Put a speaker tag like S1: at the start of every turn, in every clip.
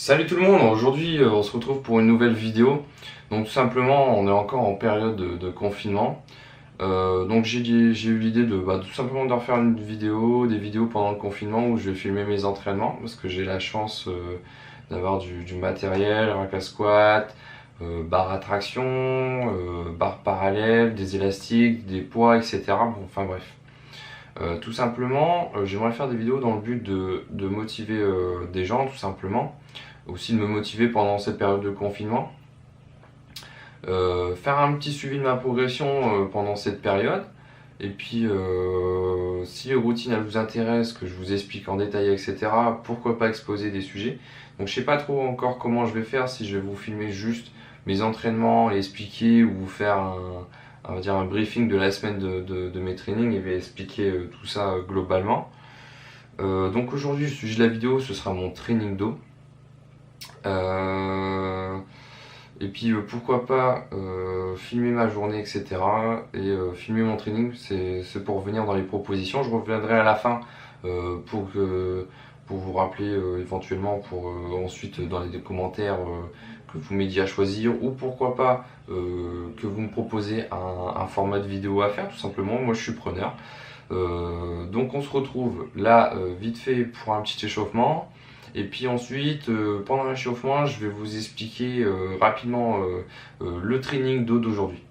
S1: Salut tout le monde, aujourd'hui on se retrouve pour une nouvelle vidéo. Donc tout simplement on est encore en période de confinement. Donc j'ai eu l'idée de tout simplement de refaire des vidéos pendant le confinement où je vais filmer mes entraînements. Parce que j'ai la chance d'avoir du matériel, rack à squat, barre à traction, barre parallèle, des élastiques, des poids, etc. Bon, enfin bref. Tout simplement, j'aimerais faire des vidéos dans le but de motiver des gens, tout simplement. Aussi de me motiver pendant cette période de confinement. Faire un petit suivi de ma progression pendant cette période. Et puis, si les routines elles vous intéressent, que je vous explique en détail, etc., pourquoi pas exposer des sujets. Donc je sais pas trop encore comment je vais faire, si je vais vous filmer juste mes entraînements et expliquer, ou vous faire on va dire un briefing de la semaine de mes trainings et vais expliquer tout ça globalement. Donc aujourd'hui le sujet de la vidéo ce sera mon training dos. Et puis pourquoi pas filmer ma journée, etc. et filmer mon training, c'est pour revenir dans les propositions. Je reviendrai à la fin pour vous rappeler éventuellement, pour ensuite dans les commentaires que vous m'aidiez à choisir, ou pourquoi pas que vous me proposez un format de vidéo à faire, tout simplement. Moi je suis preneur. Donc on se retrouve là vite fait pour un petit échauffement. Et puis ensuite, pendant l'échauffement, je vais vous expliquer rapidement le training dos d'aujourd'hui.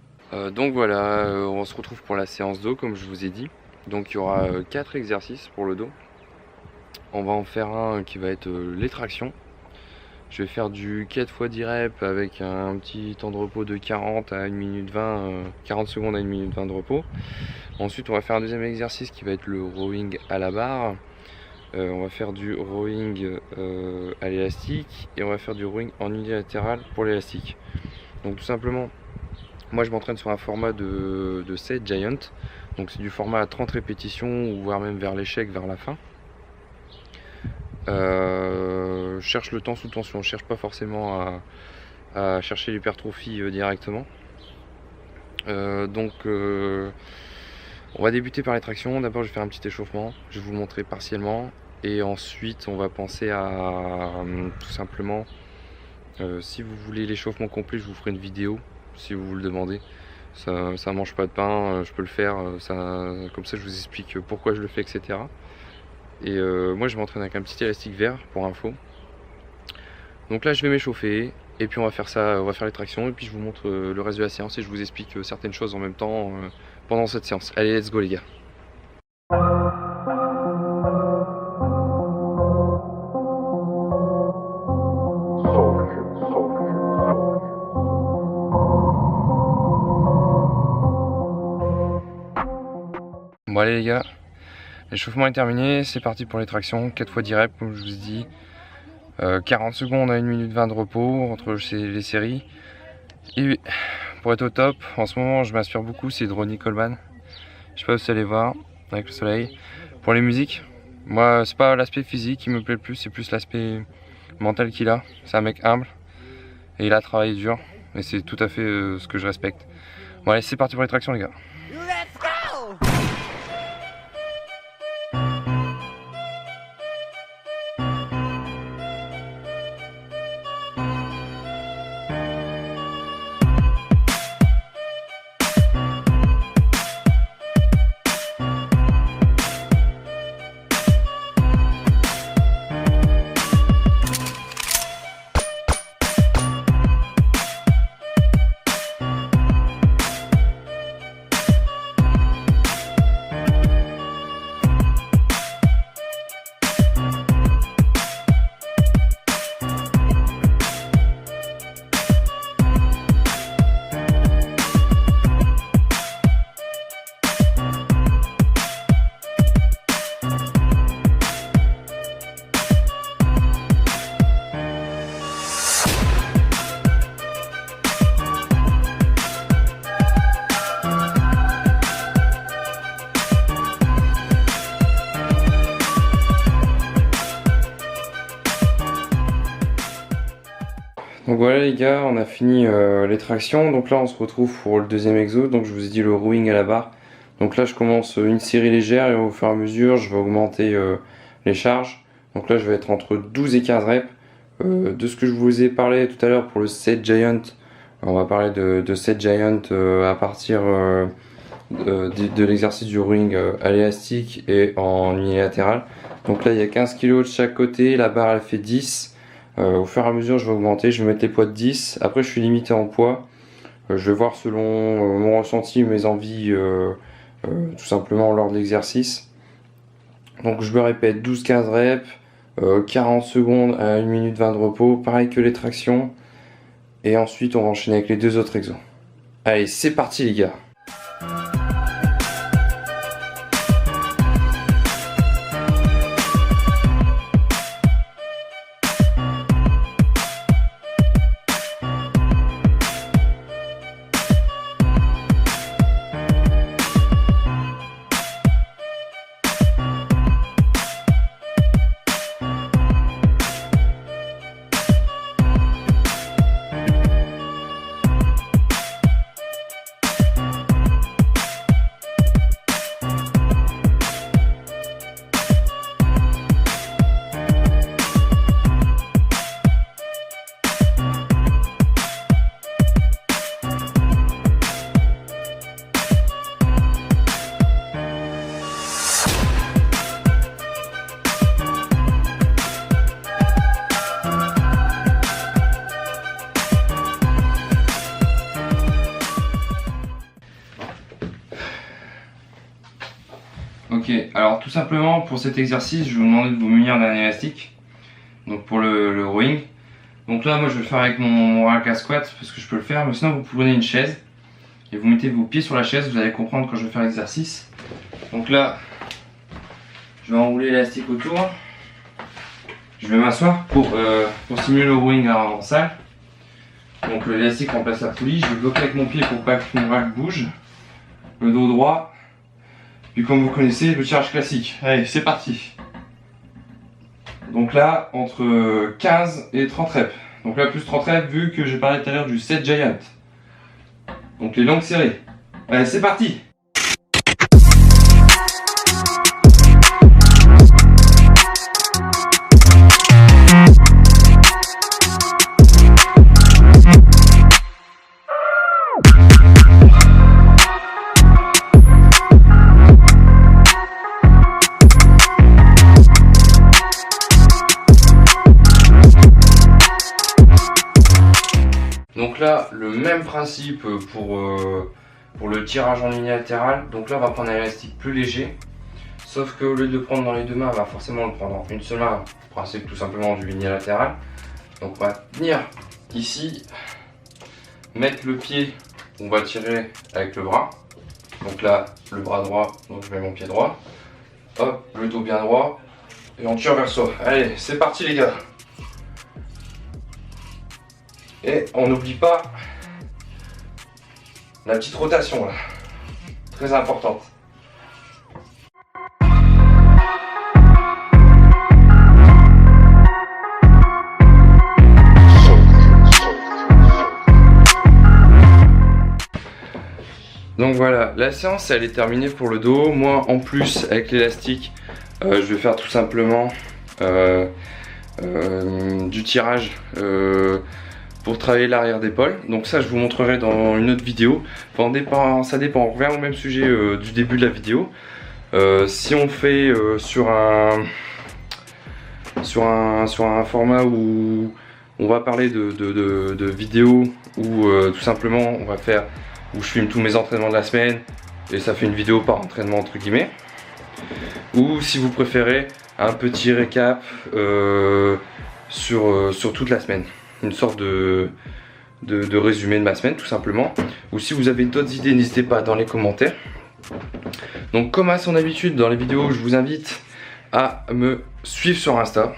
S1: Donc voilà, on se retrouve pour la séance dos comme je vous ai dit. Donc il y aura 4 exercices pour le dos. On va en faire un qui va être les tractions. Je vais faire du 4 x 10 reps avec un petit temps de repos de 40 à 1 minute 20, 40 secondes à 1 minute 20 de repos. Ensuite on va faire un deuxième exercice qui va être le rowing à la barre. On va faire du rowing à l'élastique et on va faire du rowing en unilatéral pour l'élastique. Donc tout simplement, moi je m'entraîne sur un format de 7 Giant. Donc c'est du format à 30 répétitions, ou voire même vers l'échec, vers la fin. Je cherche le temps sous tension, je cherche pas forcément à chercher l'hypertrophie directement. On va débuter par les tractions. D'abord je vais faire un petit échauffement, je vais vous le montrer partiellement. Et ensuite on va penser à tout simplement, si vous voulez l'échauffement complet, je vous ferai une vidéo si vous le demandez. Ça mange pas de pain, je peux le faire, comme ça je vous explique pourquoi je le fais, etc. Et moi je m'entraîne avec un petit élastique vert pour info. Donc là je vais m'échauffer et puis on va faire ça, on va faire les tractions et puis je vous montre le reste de la séance et je vous explique certaines choses en même temps pendant cette séance. Allez, let's go les gars. Bon allez les gars, l'échauffement est terminé, c'est parti pour les tractions, 4 x 10 reps comme je vous ai dit. 40 secondes à 1 minute 20 de repos entre les séries. Et pour être au top, en ce moment je m'inspire beaucoup, c'est de Ronnie Coleman. Je sais pas si vous allez voir avec le soleil. Pour les musiques, moi c'est pas l'aspect physique qui me plaît le plus, c'est plus l'aspect mental qu'il a. C'est un mec humble et il a travaillé dur et c'est tout à fait ce que je respecte. Bon allez, c'est parti pour les tractions les gars. Donc voilà les gars, on a fini les tractions. Donc là on se retrouve pour le deuxième exo. Donc je vous ai dit le rowing à la barre. Donc là je commence une série légère et au fur et à mesure je vais augmenter les charges. Donc là je vais être entre 12 et 15 reps. de ce que je vous ai parlé tout à l'heure pour le set giant. On va parler de set giant à partir de l'exercice du rowing à l'élastique et en unilatéral. Donc là il y a 15 kg de chaque côté, la barre elle fait 10. Au fur et à mesure je vais augmenter, je vais mettre les poids de 10. Après je suis limité en poids. Je vais voir selon mon ressenti, mes envies, tout simplement lors de l'exercice. Donc je me répète 12-15 reps, 40 secondes à 1 minute 20 de repos, pareil que les tractions. Et ensuite on va enchaîner avec les 2 autres exos. Allez, c'est parti les gars. Ok, alors tout simplement pour cet exercice, je vais vous demander de vous munir d'un élastique. Donc pour le rowing. Donc là, moi je vais le faire avec mon rack à squat parce que je peux le faire. Mais sinon, vous prenez une chaise et vous mettez vos pieds sur la chaise. Vous allez comprendre quand je vais faire l'exercice. Donc là, je vais enrouler l'élastique autour. Je vais m'asseoir pour simuler le rowing en salle. Donc l'élastique remplace la poulie. Je vais bloquer avec mon pied pour pas que mon rack bouge. Le dos droit. Puis comme vous connaissez, le tirage classique. Allez, c'est parti. Donc là, entre 15 et 30 reps. Donc là, plus 30 reps, vu que j'ai parlé tout à l'heure du set giant. Donc les longues séries. Allez, c'est parti. Donc là, le même principe pour le tirage en unilatéral. Donc là, on va prendre un élastique plus léger. Sauf qu'au lieu de le prendre dans les deux mains, on va forcément le prendre en une seule main. Principe tout simplement du unilatéral. Donc on va tenir ici, mettre le pied, on va tirer avec le bras. Donc là, le bras droit, donc je mets mon pied droit. Hop, le dos bien droit. Et on tire vers soi. Allez, c'est parti les gars. Et on n'oublie pas la petite rotation là, très importante. Donc voilà, la séance elle est terminée pour le dos. Moi en plus avec l'élastique, je vais faire tout simplement du tirage pour travailler l'arrière d'épaule. Donc ça je vous montrerai dans une autre vidéo. Enfin, ça dépend, on revient au même sujet du début de la vidéo. Si on fait sur un format où on va parler de vidéos où tout simplement on va faire, où je filme tous mes entraînements de la semaine et ça fait une vidéo par entraînement entre guillemets, ou si vous préférez un petit récap sur toute la semaine, une sorte de résumé de ma semaine tout simplement. Ou si vous avez d'autres idées, n'hésitez pas dans les commentaires. Donc comme à son habitude dans les vidéos, je vous invite à me suivre sur Insta,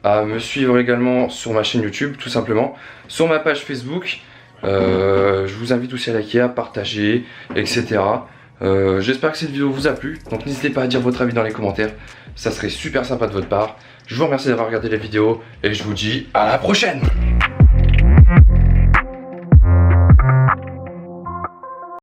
S1: à me suivre également sur ma chaîne YouTube tout simplement, sur ma page Facebook. Je vous invite aussi à liker, à partager, etc. J'espère que cette vidéo vous a plu. Donc n'hésitez pas à dire votre avis dans les commentaires, ça serait super sympa de votre part. Je vous remercie d'avoir regardé la vidéo et je vous dis à la prochaine.